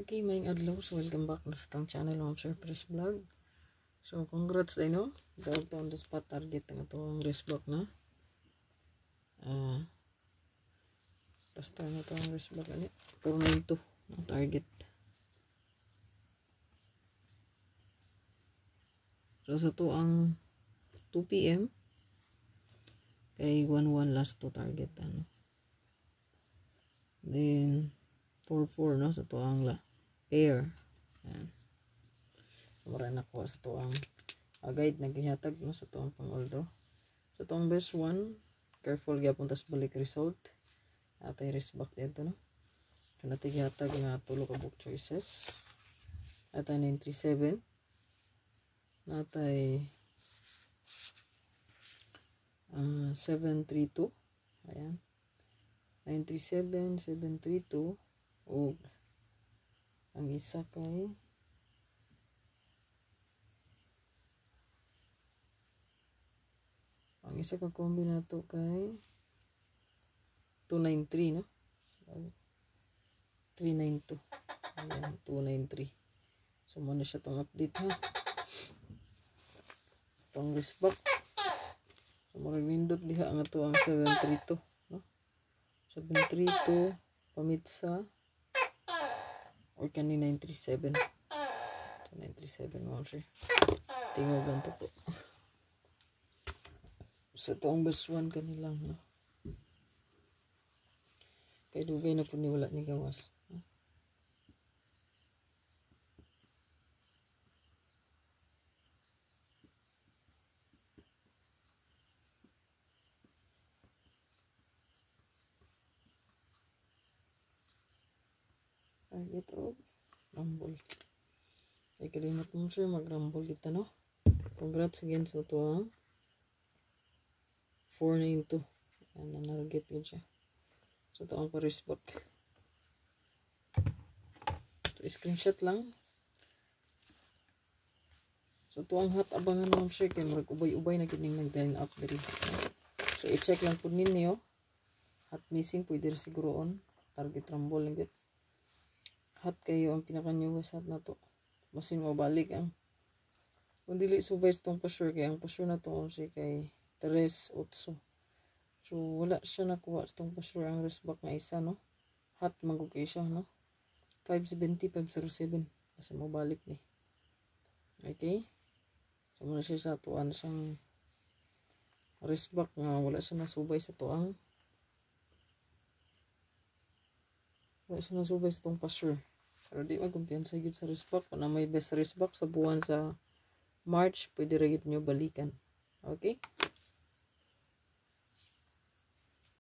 Okay, maing adlaw. So, welcome back na sa tang channel ng Surprise Vlog. So, congrats ay no. Dawag to on the spot target ng itong race block na. Basta na ito ang race block ani. Pero na ito ang target. So, sa to ang 2 PM kay 1-1 last to target ano. Then 4-4 no sa to ang pair. Ayan. Mura na ko sa to ang guide naghihatag no sa to ang pang-order. So to ang best one, careful gyapon tas balik result. Atay risk back dito no. Kana tighatag nga tulo ka book choices. Atay 937. Natay 732. Ayan. 937, 732 o ang isa kay ka kombinato kay 293 no. 392. Ayan, 293. So muna siya tong update ha. Stong respect. So murag nindot diha ang ato ang 732 no. 732 pamitsa or kani 937. So 937 mo siya. Tingog lang to po. So ito ang best one kanilang no. Kay dugay na po ni wala ni gawas. Target of rumble. Ay kalimot mo sir mag-rumble kita no. Congrats again sa ito ang 492. Ayan, na-target yun siya. So ito ang Paris book. So screenshot lang. So ito ang hot abangan mo sir kay mag-ubay-ubay na kining nag-line up diri. So i-check lang po ninyo. Hot missing pwede rin siguroon. Target rumble lang git. Hot kayo ang pinaka-newest hot na to. Masin mo balik ang kung dili subay itong pa-sure kay ang pa-sure na to siya kay 3-8. So wala siya nakuha itong pa-sure ang resback na isa no. Hot magugay siya no. 570, 507. Kasi mo balik ni. Okay. So muna siya sa tuan siyang resback nga wala siya nasubay sa tuang. Wala siya nasubay sa itong pa-sure. Pero di magkumpiyansa yun sa resback. Kung na may best resback sa buwan sa March, pwede rin nyo balikan. Okay?